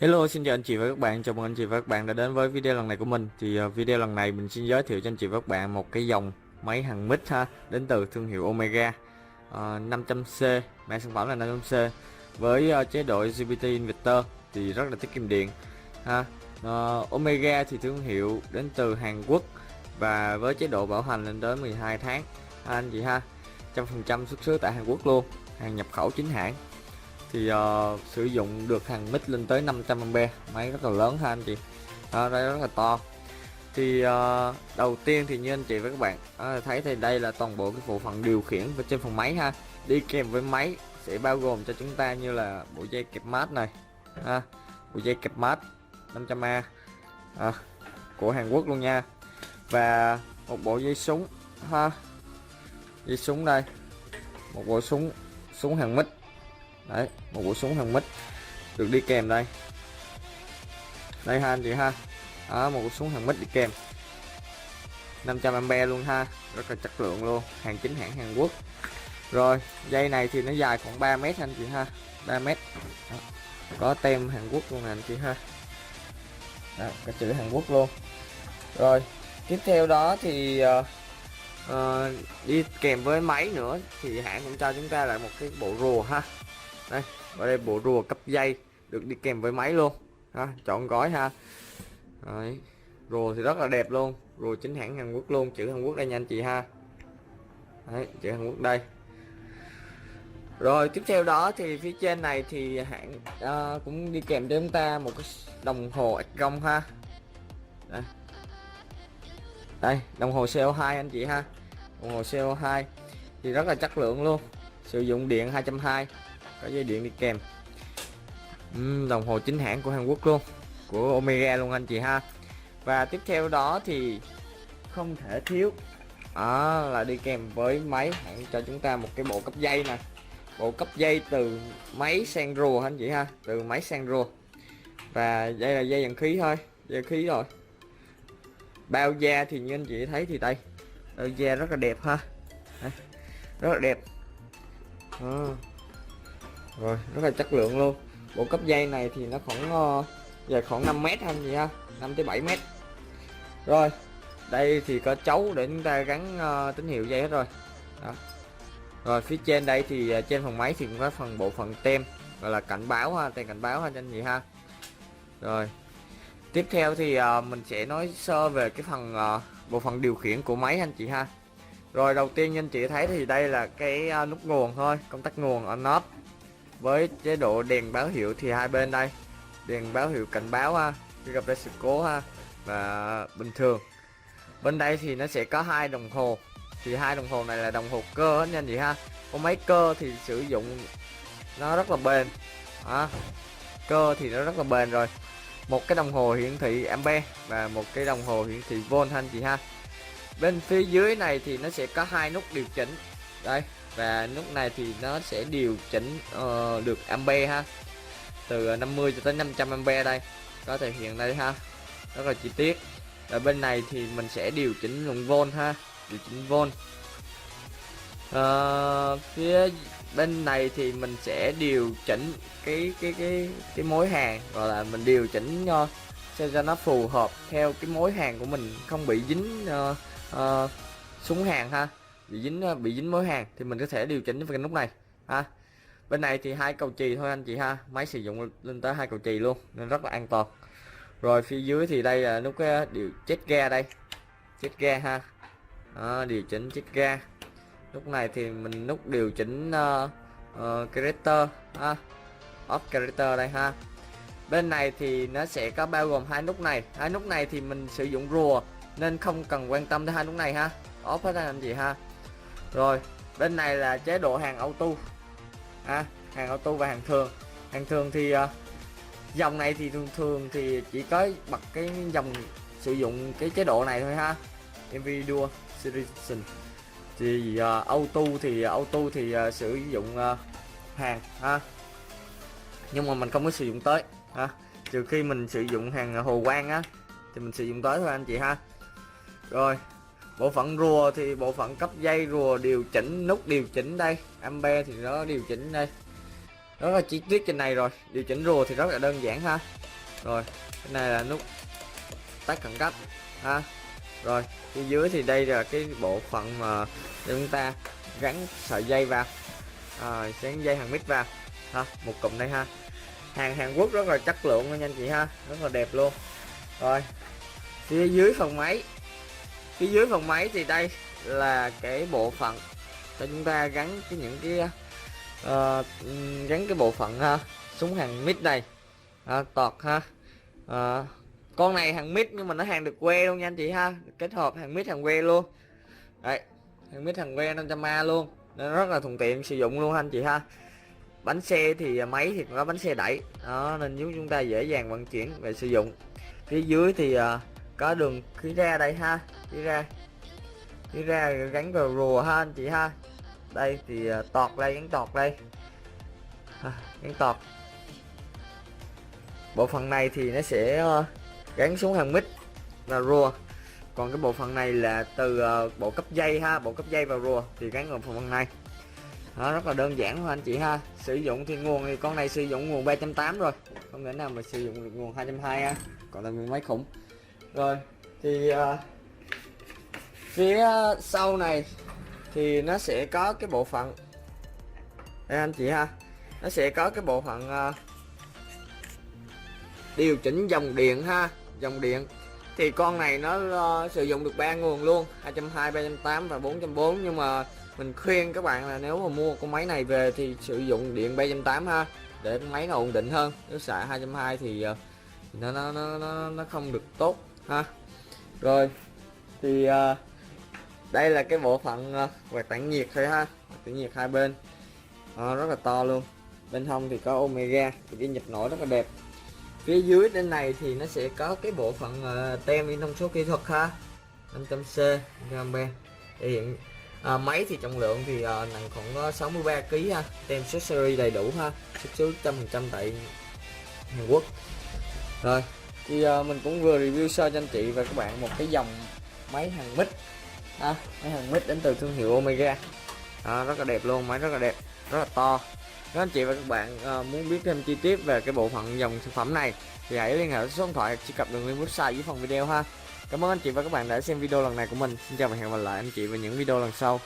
Hello, xin chào anh chị và các bạn. Chào mừng anh chị và các bạn đã đến với video lần này của mình. Video lần này mình xin giới thiệu cho anh chị và các bạn một cái dòng máy hàng mix ha, đến từ thương hiệu Omega 500C, mã sản phẩm là 500C với chế độ GPT Inverter thì rất là tiết kiệm điện ha. Omega thì thương hiệu đến từ Hàn Quốc và với chế độ bảo hành lên tới 12 tháng ha anh chị ha. 100% xuất xứ tại Hàn Quốc luôn, hàng nhập khẩu chính hãng. Sử dụng được hàng mic lên tới 500A, máy rất là lớn ha anh chị. Đây rất là to. Đầu tiên thì như anh chị và các bạn thấy thì đây là toàn bộ cái bộ phận điều khiển ở trên phần máy ha. Đi kèm với máy sẽ bao gồm cho chúng ta như là bộ dây kẹp mát này ha, bộ dây kẹp mát 500A của Hàn Quốc luôn nha, và một bộ dây súng ha, dây súng đây, một bộ súng hàng mic. Đấy, một bộ súng hàng mic được đi kèm đây ha anh chị ha. Một bộ súng hàng mic đi kèm 500A luôn ha, rất là chất lượng luôn, hàng chính hãng Hàn Quốc. Rồi dây này thì nó dài khoảng 3 mét anh chị ha, 3 mét. Có tem Hàn Quốc luôn nè anh chị ha. Có chữ Hàn Quốc luôn. Rồi tiếp theo đó thì đi kèm với máy nữa thì hãng cũng cho chúng ta lại một cái bộ rùa ha. Đây, ở đây bộ rùa cấp dây được đi kèm với máy luôn ha, chọn gói ha. Đấy, rùa thì rất là đẹp luôn, rùa chính hãng Hàn Quốc luôn, chữ Hàn Quốc đây nha anh chị ha. Đấy, chữ Hàn Quốc đây. Rồi tiếp theo đó thì phía trên này thì hãng cũng đi kèm cho chúng ta một cái đồng hồ Acron ha. Đây, đồng hồ CO2 anh chị ha, đồng hồ CO2 thì rất là chất lượng luôn, sử dụng điện 220, có dây điện đi kèm. Đồng hồ chính hãng của Hàn Quốc luôn, của Omega luôn anh chị ha. Và tiếp theo đó thì không thể thiếu là đi kèm với máy, hãng cho chúng ta một cái bộ cấp dây nè, bộ cấp dây từ máy sang rùa anh chị ha, từ máy sang rùa. Và đây là dây dàn khí thôi, dây khí rồi. Bao da thì như anh chị thấy thì đây, bao da rất là đẹp ha. Đây, rất là đẹp. Rồi rất là chất lượng luôn. Bộ cấp dây này thì nó khoảng dài khoảng 5 mét anh chị ha, 5 tới 7 mét. Rồi đây thì có chấu để chúng ta gắn tín hiệu dây hết rồi. Rồi phía trên đây thì trên phần máy thì cũng có bộ phận tem gọi là cảnh báo ha, tem cảnh báo ha anh chị ha. Rồi tiếp theo thì mình sẽ nói sơ về cái phần bộ phận điều khiển của máy anh chị ha. Rồi đầu tiên như anh chị thấy thì đây là cái nút nguồn thôi, công tắc nguồn on off, với chế độ đèn báo hiệu thì hai bên đây, đèn báo hiệu cảnh báo ha, khi gặp sự cố ha, và bình thường. Bên đây thì nó sẽ có hai đồng hồ, thì hai đồng hồ này là đồng hồ cơ hết nha anh chị ha. Con máy cơ thì sử dụng nó rất là bền, cơ thì nó rất là bền. Rồi một cái đồng hồ hiển thị ampe và một cái đồng hồ hiển thị volt anh chị ha. Bên phía dưới này thì nó sẽ có hai nút điều chỉnh đây, và nút này thì nó sẽ điều chỉnh được ampe ha, từ 50 cho tới 500 ampe đây, có thể hiện đây ha, rất là chi tiết. Ở bên này thì mình sẽ điều chỉnh lượng volt ha, điều chỉnh volt. Phía bên này thì mình sẽ điều chỉnh cái mối hàng, gọi là mình điều chỉnh sao cho nó phù hợp theo cái mối hàng của mình, không bị dính súng hàng ha, bị dính mối hàng thì mình có thể điều chỉnh với cái nút này ha. Bên này thì hai cầu chì thôi anh chị ha, máy sử dụng lên tới hai cầu chì luôn nên rất là an toàn. Rồi phía dưới thì đây là nút điều chết ga đây, chết ga ha, điều chỉnh chết ga. Lúc này thì mình nút điều chỉnh character ha, off character đây ha. Bên này thì nó sẽ có bao gồm hai nút này, hai nút này thì mình sử dụng rùa nên không cần quan tâm tới hai nút này ha, off hết anh chị ha. Rồi bên này là chế độ hàng auto hàng auto và hàng thường. Hàng thường thì dòng này thì thường thì chỉ có bật cái dòng sử dụng cái chế độ này thôi ha, Nvidia Solution. Thì auto thì sử dụng hàng ha, nhưng mà mình không có sử dụng tới ha, trừ khi mình sử dụng hàng hồ quang á thì mình sử dụng tới thôi anh chị ha. Rồi bộ phận rùa thì bộ phận cấp dây rùa điều chỉnh, nút điều chỉnh đây, ampe thì nó điều chỉnh đây, rất là chi tiết trên này rồi. Điều chỉnh rùa thì rất là đơn giản ha. Rồi cái này là nút tắt khẩn cấp ha. Rồi phía dưới thì đây là cái bộ phận mà để chúng ta gắn sợi dây vào, gắn dây hàng mít vào ha, một cụm đây ha. Hàng Hàn Quốc rất là chất lượng nha anh chị ha, rất là đẹp luôn. Rồi phía dưới phần máy thì đây là cái bộ phận để chúng ta gắn những cái gắn cái bộ phận ha, súng hàng mít này, tọt ha. Con này hàng mít nhưng mà nó hàng được que luôn nha anh chị ha, kết hợp hàng mít hàng que luôn. Đấy, hàng mít hàng que 500A luôn, nên rất là thuận tiện sử dụng luôn anh chị ha. Bánh xe thì máy thì có bánh xe đẩy đó, nên giúp chúng ta dễ dàng vận chuyển và sử dụng. Phía dưới thì có đường khí ra đây ha, khí ra gắn vào rùa ha anh chị ha. Đây thì tọt đây, gắn tọt đây, gắn tọt. Bộ phận này thì nó sẽ gắn xuống hàng mít và rùa, còn cái bộ phận này là từ bộ cấp dây ha, bộ cấp dây vào rùa thì gắn vào phần này. Đó, rất là đơn giản thôi anh chị ha. Sử dụng thì nguồn thì con này sử dụng nguồn 380 rồi, không thể nào mà sử dụng được nguồn 220 ha, còn là máy khủng. Rồi thì phía sau này thì nó sẽ có cái bộ phận đây anh chị ha, nó sẽ có cái bộ phận điều chỉnh dòng điện ha. Dòng điện thì con này nó sử dụng được 3 nguồn luôn, 220, 380 và 440, nhưng mà mình khuyên các bạn là nếu mà mua con máy này về thì sử dụng điện 380 ha, để máy nó ổn định hơn. Nếu xài 220 thì nó không được tốt ha. Rồi thì đây là cái bộ phận quạt tản nhiệt thôi ha, tản nhiệt hai bên rất là to luôn. Bên hông thì có Omega thì cái nhập nổi rất là đẹp. Phía dưới bên này thì nó sẽ có cái bộ phận tem in thông số kỹ thuật ha, 500C mAh. Thể hiện máy thì trọng lượng thì nặng khoảng có 63 kg ha, tem xuất series đầy đủ ha, xuất xứ 100% tại Hàn Quốc. Rồi thì mình cũng vừa review sơ cho anh chị và các bạn một cái dòng máy hàng mít ha, máy hàng mít đến từ thương hiệu Omega. Rất là đẹp luôn, máy rất là đẹp, rất là to. Nếu anh chị và các bạn muốn biết thêm chi tiết về cái bộ phận dòng sản phẩm này thì hãy liên hệ số điện thoại truy cập đường link website dưới phần video ha. Cảm ơn anh chị và các bạn đã xem video lần này của mình. Xin chào và hẹn gặp lại anh chị vào những video lần sau.